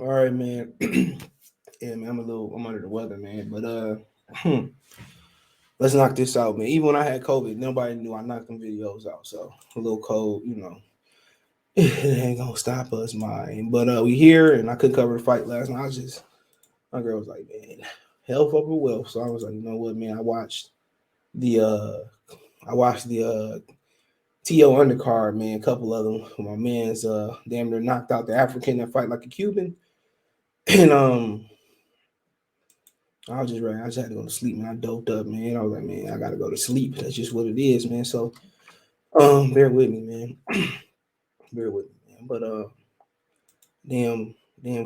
All right, man. Yeah, man, I'm under the weather, man. But let's knock this out, man. Even when I had COVID, nobody knew I knocked them videos out. So a little cold, it ain't gonna stop us, man. But we here, and I couldn't cover the fight last night. My girl was like, man, health over wealth. So I was like, you know what, man? The TO undercard, man. A couple of them. My man's damn near knocked out the African that fight like a Cuban, and I was just ready. I just had to go to sleep, man. I doped up, man. I was like, man, I gotta go to sleep. That's just what it is, man. So, bear with me, man. Bear with me, man. But damn,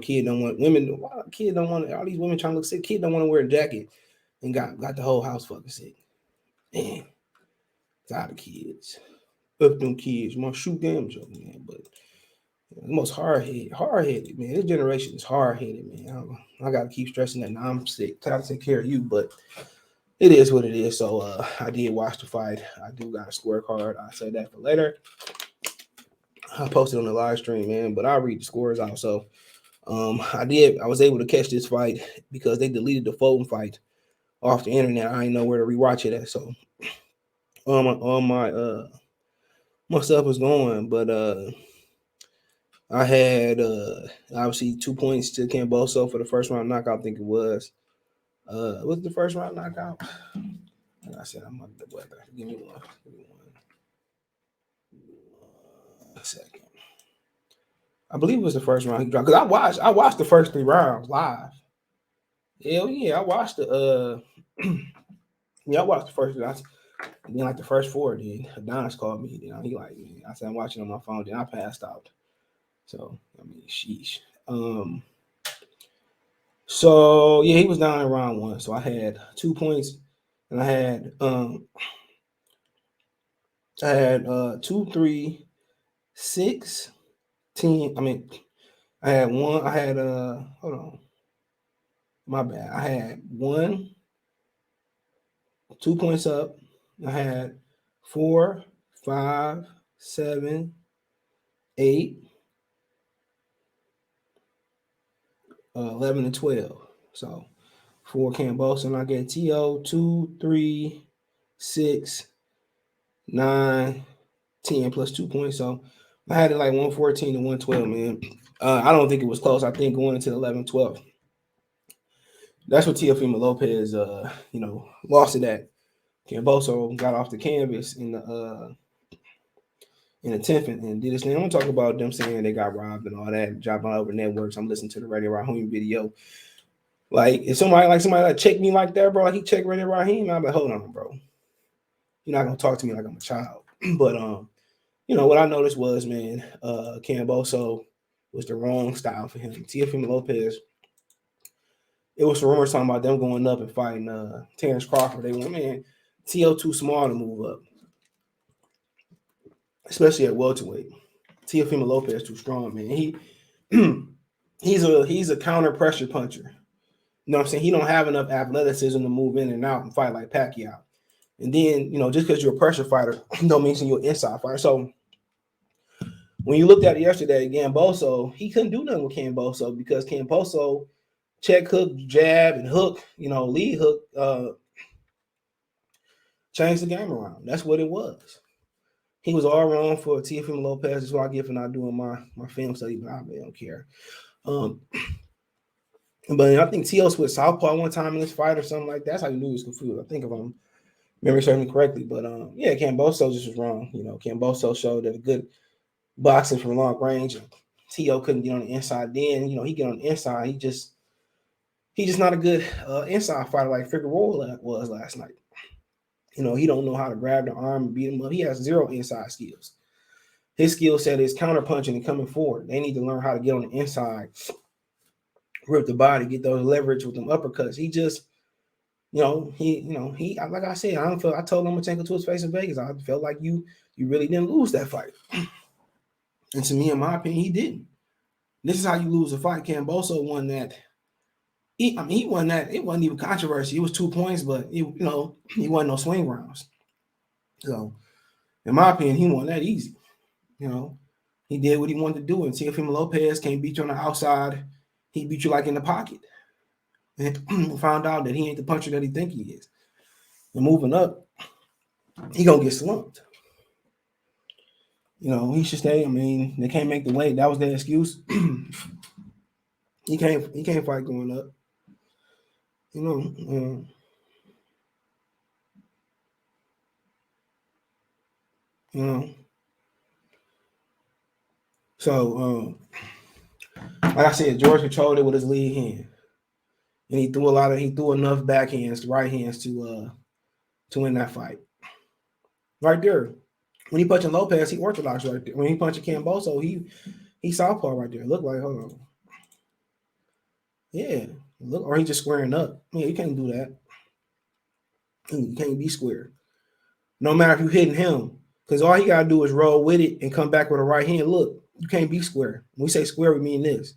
kid don't want women. Why kid don't want all these women trying to look sick? Kid don't want to wear a jacket, and got the whole house fucking sick. Man, got the kids. Up them kids, my shoot them joke, man. But the most hard-headed, man. This generation is hard-headed, man. I gotta keep stressing that. Now I'm sick. Try to take care of you, but it is what it is. So I did watch the fight. I do got a scorecard. I'll say that for later. I posted on the live stream, man, but I'll read the scores out. So I was able to catch this fight because they deleted the Fulton fight off the internet. I didn't know where to rewatch it at. So all my stuff was going, but I had obviously 2 points to Kambosos for the first round knockout, I think it was. Was it the first round knockout? Like I said, I'm under the weather. Give me one. A second. I believe it was the first round he dropped. Because I watched the first 3 rounds live. Hell yeah, I watched the I watched the first round. Then like the first 4, then Adonis called me. He like, man, I said I'm watching on my phone, then I passed out. So I mean, sheesh. So yeah, he was down in round 1. So I had 2 points, and I had 2, 3, 6, 10. I mean, I had one. I had hold on, my bad. I had 2 points up. I had 4, 5, 7, 8, 11, and 12. So for Kambosos, and I get TO 2, 3, 6, 9, 10 plus 2 points. So I had it like 114 to 112, man. I don't think it was close. I think going into 11, 12. That's what Teofimo Lopez, lost it at. Kambosos got off the canvas in the 10th and did this thing. I'm gonna talk about them saying they got robbed and all that, dropping all over networks. I'm listening to the Radio Raheem video. Like if somebody like check me like that, bro, like he checked Radio Raheem, I'm like, hold on, bro. You're not gonna talk to me like I'm a child. But what I noticed was, man, Kambosos was the wrong style for him. Teofimo Lopez, it was rumors talking about them going up and fighting Terrence Crawford. They went, man, T.O. too small to move up, especially at welterweight. Teofimo Lopez too strong, man. He's a counter pressure puncher. You know what I'm saying? He don't have enough athleticism to move in and out and fight like Pacquiao. And then, just because you're a pressure fighter don't mean you're an inside fighter. So when you looked at it yesterday, Kambosos, he couldn't do nothing with Kambosos because Kambosos check hook, jab, and hook, lead hook, changed the game around. That's what it was. He was all wrong for Teofimo Lopez. That's what I get for not doing my film study, but I really don't care. But I think T.O. switched southpaw one time in this fight or something like that. That's how you knew he was confused. I think if I'm memory serving me correctly. But Kambosos just was wrong. Kambosos showed that a good boxing from long range. And T.O. couldn't get on the inside. Then, he get on the inside. He's just not a good inside fighter like Figueroa was last night. He don't know how to grab the arm and beat him up. He has 0 inside skills. His skill set is counter punching and coming forward. They need to learn how to get on the inside, rip the body, get those leverage with them uppercuts. He just, he like I said, I told Lomachenko to his face in Vegas, I felt like you really didn't lose that fight. And to me, in my opinion, he didn't. This is how you lose a fight. Kambosos won that. He won that. It wasn't even controversy. It was 2 points, but he wasn't no swing rounds. So, in my opinion, he won that easy. He did what he wanted to do, and Teofimo Lopez can't beat you on the outside. He beat you like in the pocket. And found out that he ain't the puncher that he think he is. And moving up, he gonna get slumped. He should stay. I mean, they can't make the weight. That was their excuse. He can't fight going up. You know. You know. So, like I said, George controlled it with his lead hand, and he threw enough backhands, right hands to win that fight. Right there, when he punching Lopez, he orthodox right there. When he punching Kambosos, he southpaw right there. Look like, hold on, yeah, look, or he just squaring up. Yeah, you can't do that. You can't be square. No matter if you hitting him, because all he gotta do is roll with it and come back with a right hand. Look, you can't be square. When we say square, we mean this.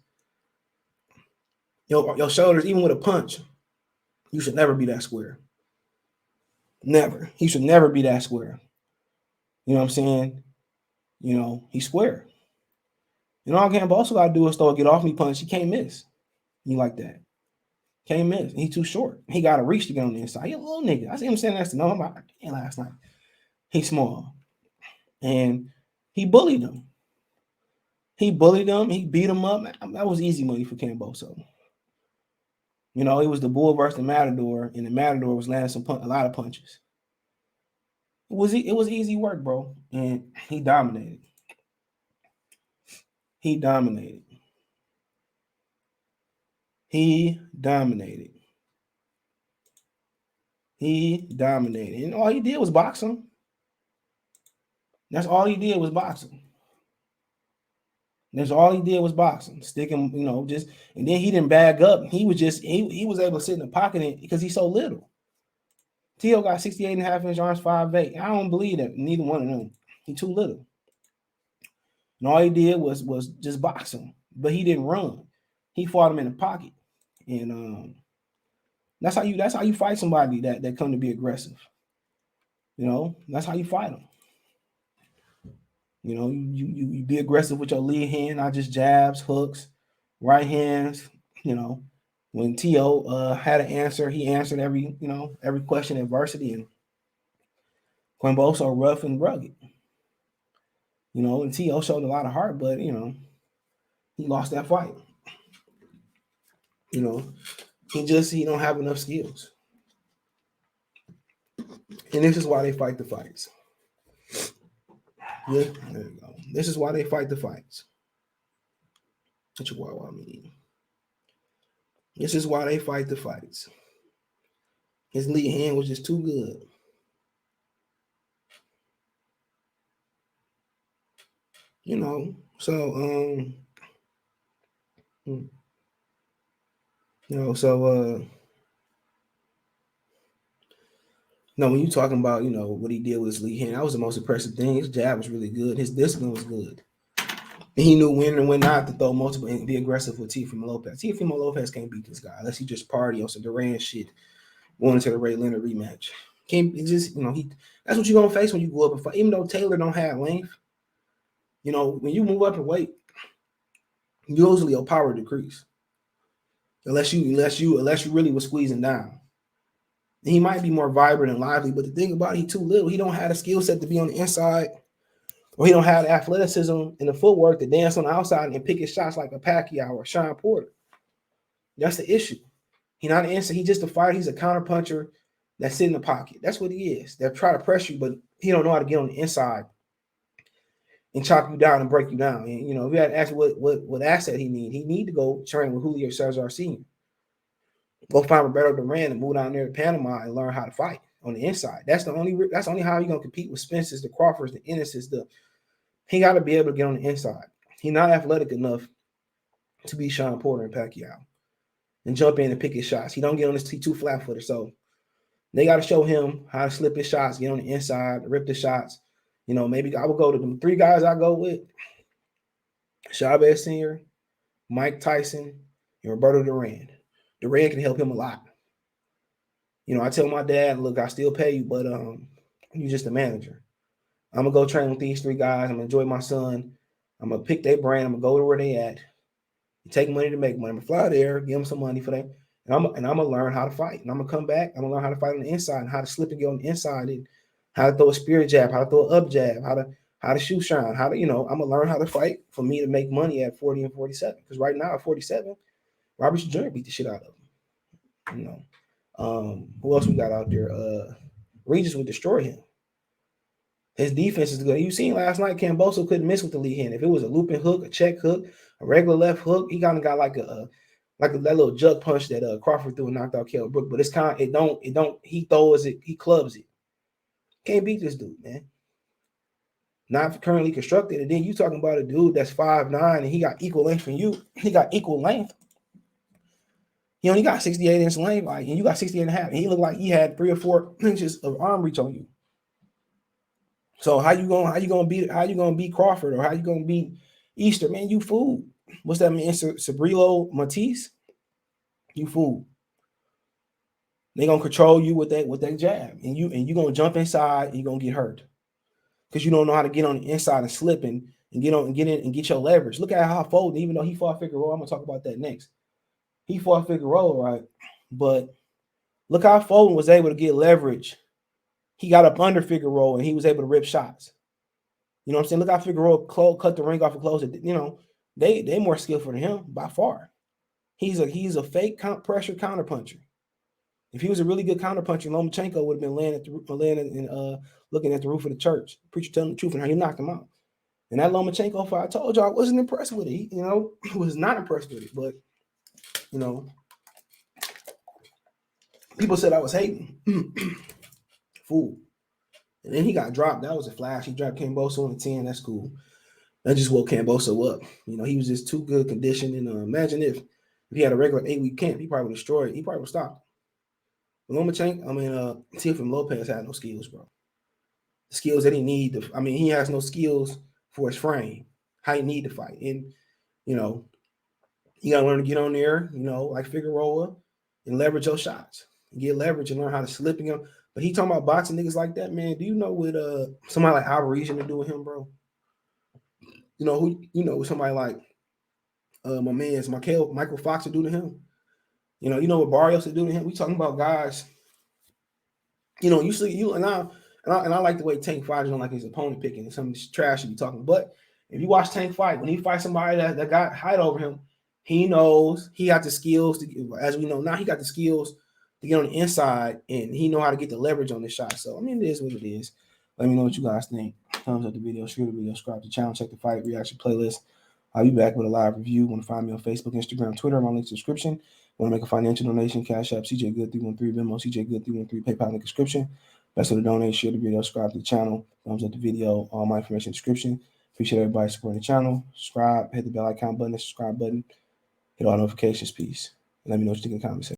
Your shoulders, even with a punch, you should never be that square. Never. He should never be that square. You know what I'm saying? He's square. All Kambosos gotta do is throw a get off me punch. He can't miss. You like that. Can't miss. He's too short. He got to reach to get on the inside. He a little nigga. I see him saying that's to know him last night. He's small. And he bullied him. He beat him up. That was easy money for Kambosos. It was the bull versus the matador, and the matador was landing a lot of punches. It was easy work, bro. And he dominated. He dominated. And all he did was box him. That's all he did was boxing. That's all he did was boxing. Stick him, just, and then he didn't bag up. He was just, he was able to sit in the pocket because he's so little. Teo got 68.5-inch arms, 5'8". I don't believe that. Neither one of them. He too little. And all he did was just box him. But he didn't run. He fought him in the pocket. And that's how you fight somebody that come to be aggressive. That's how you fight them. You be aggressive with your lead hand, not just jabs, hooks, right hands. When Teo had an answer, he answered every question, adversity, and Kambosos rough and rugged. And Teo showed a lot of heart, but he lost that fight. He don't have enough skills. And this is why they fight the fights. Yeah, there you go. This is why they fight the fights. This is why they fight the fights. His lead hand was just too good. When you talking about, what he did with his lead hand, that was the most impressive thing. His jab was really good. His discipline was good. And he knew when and when not to throw multiple and be aggressive with Teofimo Lopez. Teofimo Lopez can't beat this guy unless he just party on some Durant shit, going into the Ray Leonard rematch. Can't just, that's what you're gonna face when you go up and fight. Even though Taylor don't have length, when you move up in weight, usually your power decrease. Unless you really was squeezing down. And he might be more vibrant and lively, but the thing about it, he too little. He don't have the skill set to be on the inside, or he don't have the athleticism and the footwork to dance on the outside and pick his shots like a Pacquiao or Sean Porter. That's the issue. He's not an inside. He's just a fighter. He's a counter puncher that sit in the pocket. That's what he is. They'll try to press you, but he don't know how to get on the inside and chop you down and break you down. And if you had to ask what asset he need to go train with Julio Cesar Sr. Go find Roberto Duran and move down there to Panama and learn how to fight on the inside. That's only how you're gonna compete with Spence's, the Crawfords, the Ennis's. He got to be able to get on the inside. He's not athletic enough to be Sean Porter and Pacquiao and jump in and pick his shots. He don't get on his too flat-footed. So they got to show him how to slip his shots, get on the inside, rip the shots. Maybe I would go to them 3 guys I go with: Chavez Sr., Mike Tyson, and Roberto Duran. Duran can help him a lot. I tell my dad, look, I still pay you, but you're just a manager. I'm going to go train with these 3 guys. I'm going to enjoy my son. I'm going to pick their brain. I'm going to go to where they at. You take money to make money. I'm gonna fly there, give them some money for that, and I'm gonna learn how to fight. And I'm gonna come back. I'm gonna learn how to fight on the inside and how to slip and get on the inside, and how to throw a spirit jab, how to throw an up jab, how to shoe shine, how to I'm gonna learn how to fight for me to make money at 40 and 47. Because right now at 47, Robert Jr. beat the shit out of him. Who else we got out there? Regis would destroy him. His defense is good. You seen last night, Kambosos couldn't miss with the lead hand. If it was a looping hook, a check hook, a regular left hook, he kind of got like that little jug punch that Crawford threw and knocked out Kell Brook. But it's kind of it don't he throws it, he clubs it. Can't beat this dude, man. Not currently constructed. And then you talking about a dude that's 5'9" and he got equal length from you. He got equal length. He only got 68 inch length, like, and you got 68 and a half. And he looked like he had 3 or 4 inches of arm reach on you. So how you gonna beat Crawford, or how you gonna beat Easter? Man, you fool. What's that mean? Sabrilo Matisse? You fool. They gonna control you with that jab, and you gonna jump inside and you gonna get hurt. Because you don't know how to get on the inside and slip and get in and get your leverage. Look at how Foden, even though he fought Figueroa, I'm gonna talk about that next. He fought Figueroa, right? But look how Foden was able to get leverage. He got up under Figueroa and he was able to rip shots. You know what I'm saying? Look how Figueroa cut the ring off and closed it. They more skillful than him by far. He's a fake pressure counterpuncher. If he was a really good counterpuncher, Lomachenko would have been laying and looking at the roof of the church. Preacher telling the truth, and how he knocked him out. And that Lomachenko fight, I told y'all, I wasn't impressed with it. He, was not impressed with it. But people said I was hating. Fool. And then he got dropped. That was a flash. He dropped Kambosos on the 10. That's cool. That just woke Kambosos up. He was just too good condition. And imagine if he had a regular 8-week camp, he probably would destroy it. He probably would stop. Teofimo Lopez had no skills, bro. The skills that he need he has no skills for his frame. How he need to fight. And, you gotta learn to get on there, like Figueroa, and leverage your shots. Get leverage and learn how to slip him. But he talking about boxing niggas like that, man. Do you know what somebody like Alvarez to do with him, bro? Somebody like my man's Michael Fox to do to him. You know what Barrios to do to him. We talking about guys. You see and I like the way Tank fights on like his opponent picking and some of this trash he be talking. But if you watch Tank fight, when he fights somebody that got height over him, he knows he got the skills to, as we know now, he got the skills to get on the inside, and he know how to get the leverage on this shot. So it is what it is. Let me know what you guys think. Thumbs up the video, share the video, subscribe to the channel, check the fight reaction playlist. I'll be back with a live review. Want to find me on Facebook, Instagram, Twitter. My link's in the description. Want to make a financial donation? Cash App, CJ Good 313, Venmo, CJ Good 313, PayPal in the description. Best way to donate, share the video, subscribe to the channel. Thumbs up the video. All my information in the description. Appreciate everybody supporting the channel. Subscribe, hit the bell icon button, the subscribe button. Hit all notifications, peace. Let me know what you think in the comment section.